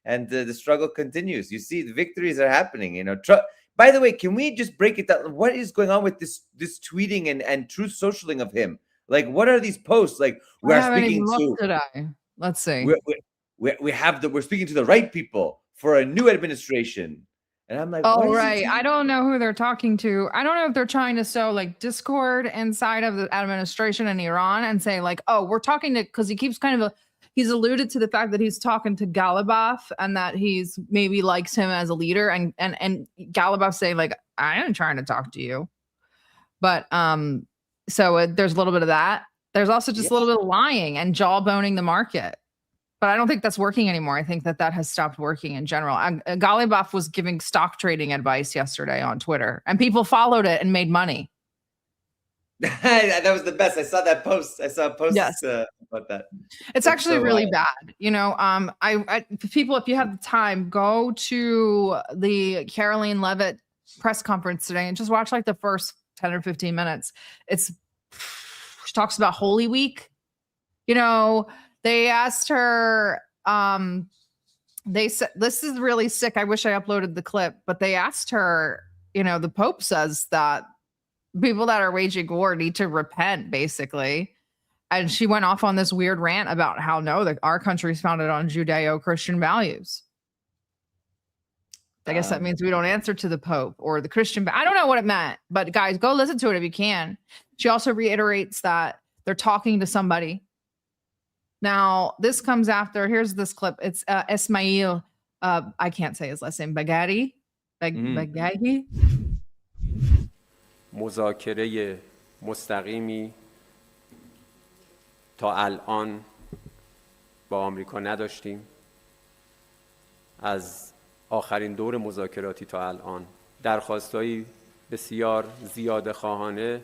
And the struggle continues. You see, the victories are happening. You know. By the way, can we just break it down? What is going on with this tweeting and truth socialing of him? Like, what are these posts? Like, we I are haven't speaking even to. looked today. Let's see. We're speaking to the right people for a new administration. And I'm like, Oh, what is he right. saying? I don't know who they're talking to. I don't know if they're trying to sow like discord inside of the administration in Iran and say like, oh, we're talking to, because he keeps he's alluded to the fact that he's talking to Galibaf and that he's maybe likes him as a leader, and Galibaf say like, I ain't trying to talk to you. But so there's a little bit of that. There's also just a little bit of lying and jawboning the market. But I don't think that's working anymore. I think that has stopped working in general. Galibaf was giving stock trading advice yesterday on Twitter, and people followed it and made money. That was the best. I saw that post. I saw a post Yes. about that. It's actually so really bad. You know, people, if you have the time, go to the Caroline Levitt press conference today and just watch like the first 10 or 15 minutes. She talks about Holy Week. You know, they asked her, they said, this is really sick. I wish I uploaded the clip, but they asked her, you know, the Pope says that people that are waging war need to repent, basically. And she went off on this weird rant about how our country's founded on Judeo-Christian values. I guess that means we don't answer to the Pope or the Christian. I don't know what it meant, but guys, go listen to it if you can. She also reiterates that they're talking to somebody. Now, this comes after, here's this clip. It's Ismail, I can't say his last name, Baghdadi. Baghdadi. مذاکره مستقیمی تا الان با آمریکا نداشتیم. از آخرین دور مذاکراتی تا الان درخواستایی بسیار زیاده خواهانه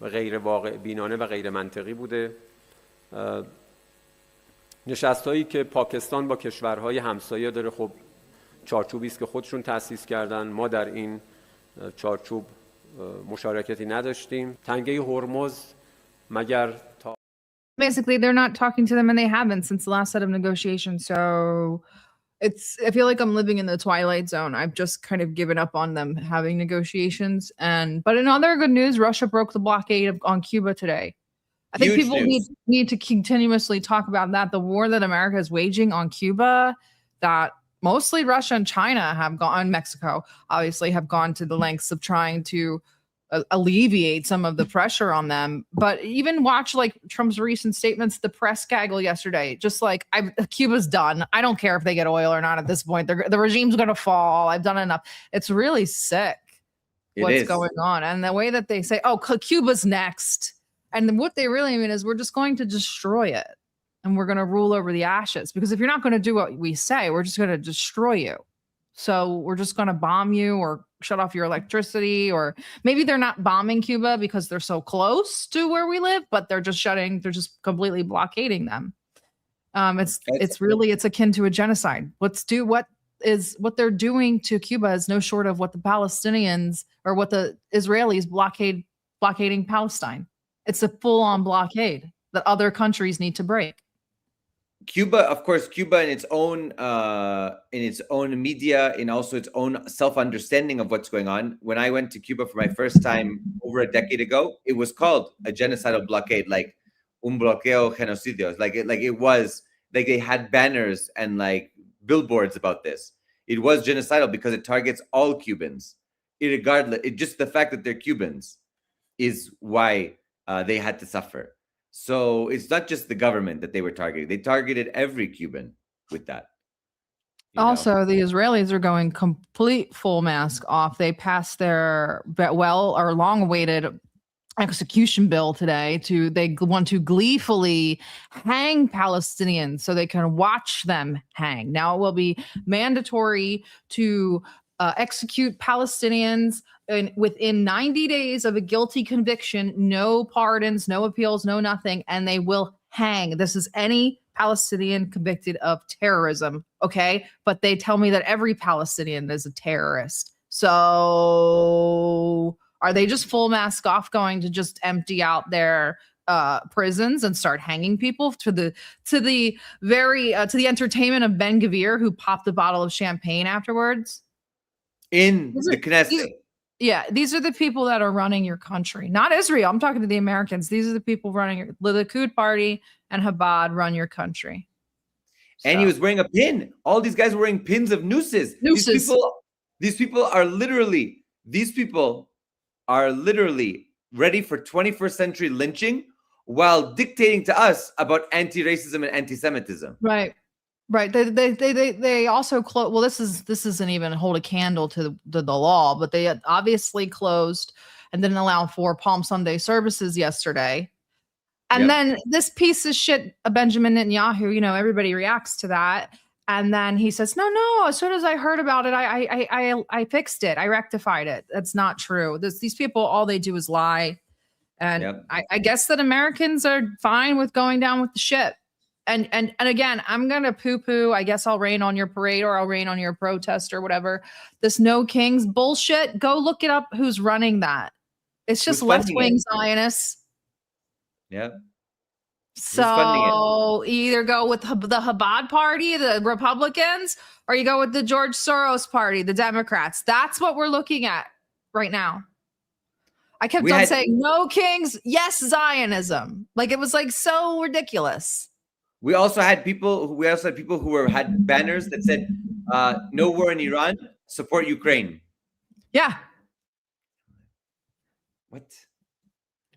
و غیر واقع بینانه و غیر منطقی بوده. نشستایی که پاکستان با کشورهای همسایه داره، خب چارچوبی است که خودشون تأسیس کردن. ما در این چارچوب مشارکتی نداشتیم. تنگه هرمز مگر تا Basically, they're not talking to them, and they haven't since the last set of negotiations. So I feel like I'm living in the twilight zone. I've just kind of given up on them having negotiations. But in other good news, Russia broke the blockade on Cuba today. I think people need to continuously talk about that. The war that America is waging on Cuba, that mostly Russia and China have gone, Mexico obviously have gone to the lengths of trying to alleviate some of the pressure on them. But even watch like Trump's recent statements, the press gaggle yesterday, just like Cuba's done. I don't care if they get oil or not at this point. The regime's going to fall. I've done enough. It's really sick what's going on. And the way that they say, oh, Cuba's next. And what they really mean is we're just going to destroy it. And we're going to rule over the ashes. Because if you're not going to do what we say, we're just going to destroy you. So we're just going to bomb you or shut off your electricity, or maybe they're not bombing Cuba because they're so close to where we live, but they're just completely blockading them. It's akin to a genocide. What they're doing to Cuba is no short of what the Palestinians or what the Israelis blockading Palestine. It's a full-on blockade that other countries need to break. Cuba, of course, in its own media, in also its own self-understanding of what's going on. When I went to Cuba for my first time over a decade ago, it was called a genocidal blockade, like un bloqueo genocidio. It was like they had banners and like billboards about this. It was genocidal because it targets all Cubans. Irregardless, just the fact that they're Cubans is why they had to suffer. So it's not just the government that they were targeting. They targeted every Cuban with that. Also, the Israelis are going complete full mask off. They passed their long-awaited execution bill today. They want to gleefully hang Palestinians so they can watch them hang. Now it will be mandatory to execute Palestinians within 90 days of a guilty conviction. No pardons, no appeals, no nothing, and they will hang. This is any Palestinian convicted of terrorism, okay? But they tell me that every Palestinian is a terrorist. So are they just full mask off, going to just empty out their prisons and start hanging people to the entertainment of Ben Gvir, who popped a bottle of champagne afterwards? In the Knesset. These are the people that are running your country, not Israel. I'm talking to the Americans. These are the people running the Likud party and Chabad run your country. And he was wearing a pin. All these guys were wearing pins of nooses. These people are literally ready for 21st century lynching while dictating to us about anti-racism and anti-Semitism. Right. They also close. Well, this isn't even hold a candle to the law, but they obviously closed and didn't allow for Palm Sunday services yesterday. And then this piece of shit, Benjamin Netanyahu, everybody reacts to that. And then he says, no, as soon as I heard about it, I fixed it. I rectified it. That's not true. These people, all they do is lie. And I guess that Americans are fine with going down with the ship. And again, I'm going to poo-poo. I guess I'll rain on your parade, or I'll rain on your protest, or whatever. This no kings bullshit. Go look it up. Who's running that? It's just left-wing Zionists. Yeah. So either go with the Chabad party, the Republicans, or you go with the George Soros party, the Democrats. That's what we're looking at right now. I kept on saying no kings, yes Zionism. Like, it was like so ridiculous. We also had people who had banners that said no war in Iran, support Ukraine. Yeah. What?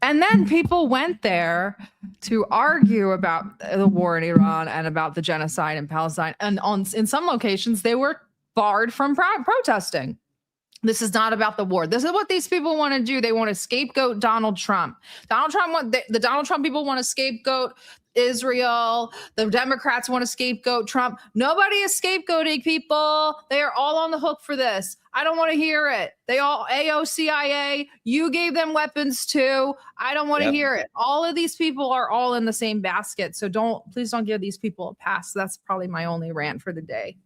And then people went there to argue about the war in Iran and about the genocide in Palestine. And in some locations, they were barred from protesting. This is not about the war. This is what these people want to do. They want to scapegoat Donald Trump. The Donald Trump people want to scapegoat Israel. The Democrats want to scapegoat Trump. Nobody is scapegoating people. They are all on the hook for this. I don't want to hear it. They all AOCIA. You gave them weapons too. I don't want to hear it. All of these people are all in the same basket. So please don't give these people a pass. That's probably my only rant for the day.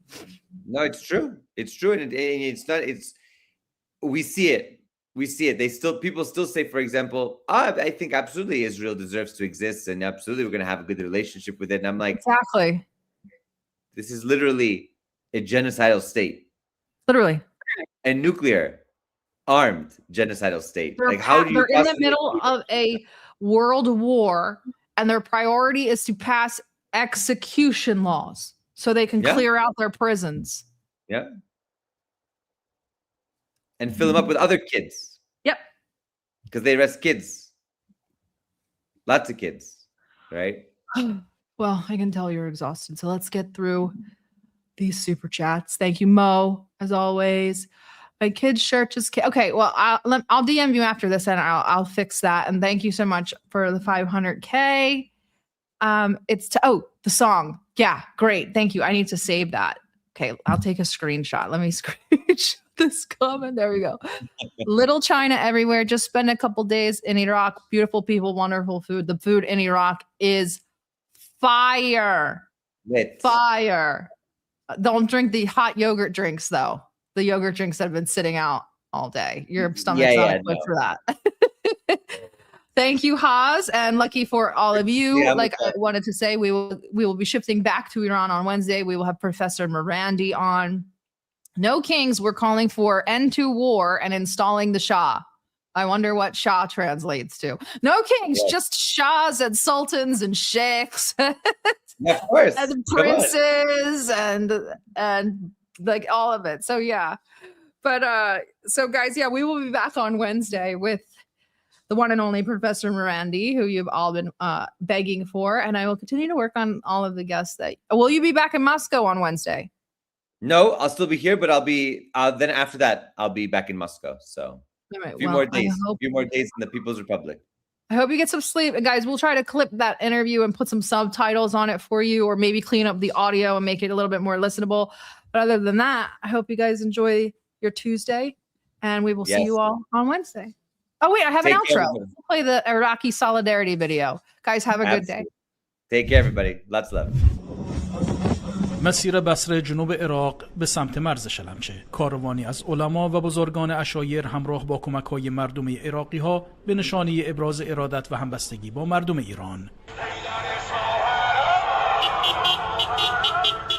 No, it's true. It's true. And we see it. People still say, for example, I think absolutely Israel deserves to exist, and absolutely we're going to have a good relationship with it. And I'm like, exactly. This is literally a genocidal state. Literally. A nuclear armed genocidal state. They're in the middle of a world war, and their priority is to pass execution laws so they can clear out their prisons. Yeah. And fill them up with other kids. Yep. Because they arrest kids. Lots of kids. Right? Well, I can tell you're exhausted. So let's get through these super chats. Thank you, Mo, as always. My kid's shirt just came. Okay, well, I'll DM you after this and I'll fix that. And thank you so much for the 500K. The song. Yeah, great. Thank you. I need to save that. Okay, I'll take a screenshot. Let me screenshot this comment. There we go. Little China everywhere. Just spend a couple days in Iraq. Beautiful people, wonderful food. The food in Iraq is fire. Fire. Don't drink the hot yogurt drinks, though. The yogurt drinks that have been sitting out all day. Your stomach's not equipped for that. Thank you, Haz, and lucky for all of you. I wanted to say, we will be shifting back to Iran on Wednesday. We will have Professor Morandi on. No kings. We're calling for end to war and installing the Shah. I wonder what Shah translates to. No kings, just Shahs and sultans and sheikhs. Of course. And princes and like all of it. So yeah. But so guys, yeah, we will be back on Wednesday with the one and only Professor Morandi, who you've all been begging for. And I will continue to work on all of the guests that... Will you be back in Moscow on Wednesday? No, I'll still be here, but I'll be... then after that, I'll be back in Moscow. So Right, a few more days in the People's Republic. I hope you get some sleep. And guys, we'll try to clip that interview and put some subtitles on it for you, or maybe clean up the audio and make it a little bit more listenable. But other than that, I hope you guys enjoy your Tuesday, and we will see you all on Wednesday. Oh, wait, I have an outro. We'll play the Iraqi solidarity video. Guys, have a good day. Take care, everybody. Lots of love. مسیر بصره جنوب عراق به سمت مرز شلمچه. کاروانی از علما و بزرگان عشایر همراه با کمک‌های مردم عراقی‌ها به نشانه ابراز ارادت و همبستگی با مردم ایران.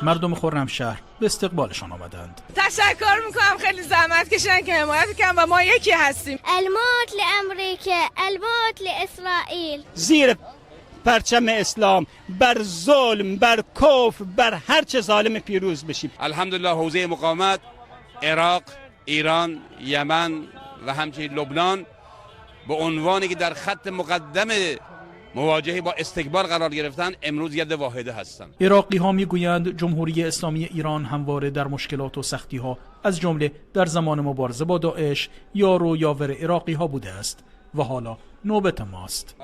مردم خرمشهر به استقبالشان آمدند. تشکر میکنم، خیلی زحمت کشیدن که حمایت کردن و ما یکی هستیم. الموت لامریکا، الموت لاسرائیل. زیر پرچم اسلام بر ظلم، بر کفر، بر هر چه ظالم پیروز بشیم. الحمدلله حوزه مقاومت عراق، ایران، یمن و همچنین لبنان به عنوانی که در خط مقدم مواجهه با استکبار قرار گرفتن امروز ید واحده هستند. عراقی ها میگویند جمهوری اسلامی ایران همواره در مشکلات و سختی ها از جمله در زمان مبارزه با داعش یار و یاور عراقی ها بوده است و حالا نوبت ماست.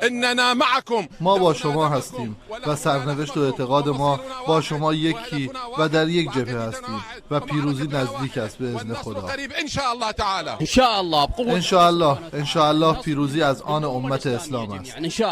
ما با شما هستیم و سرنوشت و اعتقاد ما با شما یکی و در یک جبهه هستیم و پیروزی نزدیک است به اذن خدا. ان شاء الله پیروزی از آن امت اسلام است.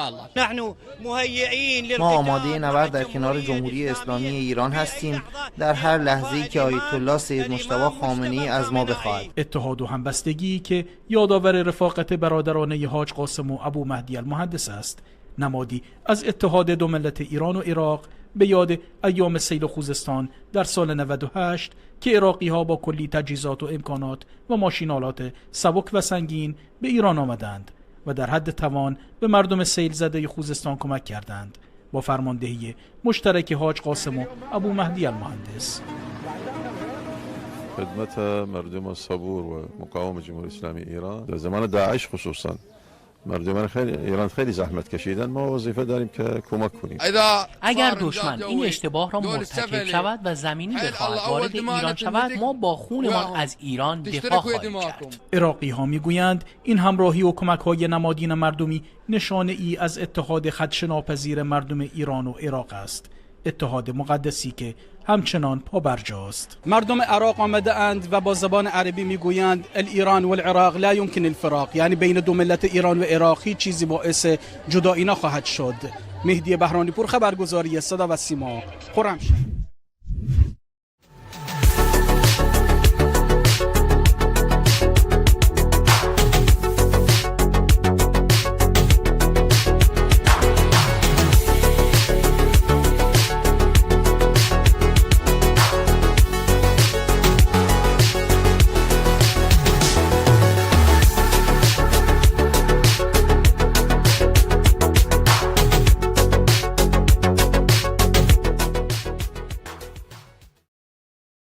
ما آماده نبرد در کنار جمهوری اسلامی ایران هستیم در هر لحظه‌ای که آیت الله سید مجتبی خامنه‌ای از ما بخواهد. اتحاد و همبستگی که یادآور رفاقت برادرانه حاج قاسم و ابو مهدی المهندس است، نمادی از اتحاد دو ملت ایران و عراق به یاد ایام سیل خوزستان در سال 98 که عراقی ها با کلی تجهیزات و امکانات و ماشینالات سبک و سنگین به ایران آمدند و در حد توان به مردم سیل زده خوزستان کمک کردند با فرماندهی مشترک حاج قاسم و ابو مهدی المهندس. خدمت مردم صبور و مقاوم جمهوری اسلامی ایران در زمان داعش خصوصا مردم ایران خیلی زحمت کشیدن. ما وظیفه داریم که کمک کنیم. اگر دشمن این اشتباه را مرتکب شود و زمینی بخواهد وارد ایران شود، ما با خونمان از ایران دفاع خواهیم کرد. عراقی ها میگویند این همراهی و کمک های نمادین مردمی نشانه ای از اتحاد خدشه‌ناپذیر مردم ایران و عراق است، اتحاد مقدسی که همچنان پابرجاست. مردم عراق آمده اند و با زبان عربی میگویند الایران و العراق لا يمكن الفراق، یعنی بین دو ملت ایران و عراق هیچ چیزی باعث جدایی نخواهد شد. مهدی بهرانی پور، خبرگزاری صدا و سیما، خرمشهر.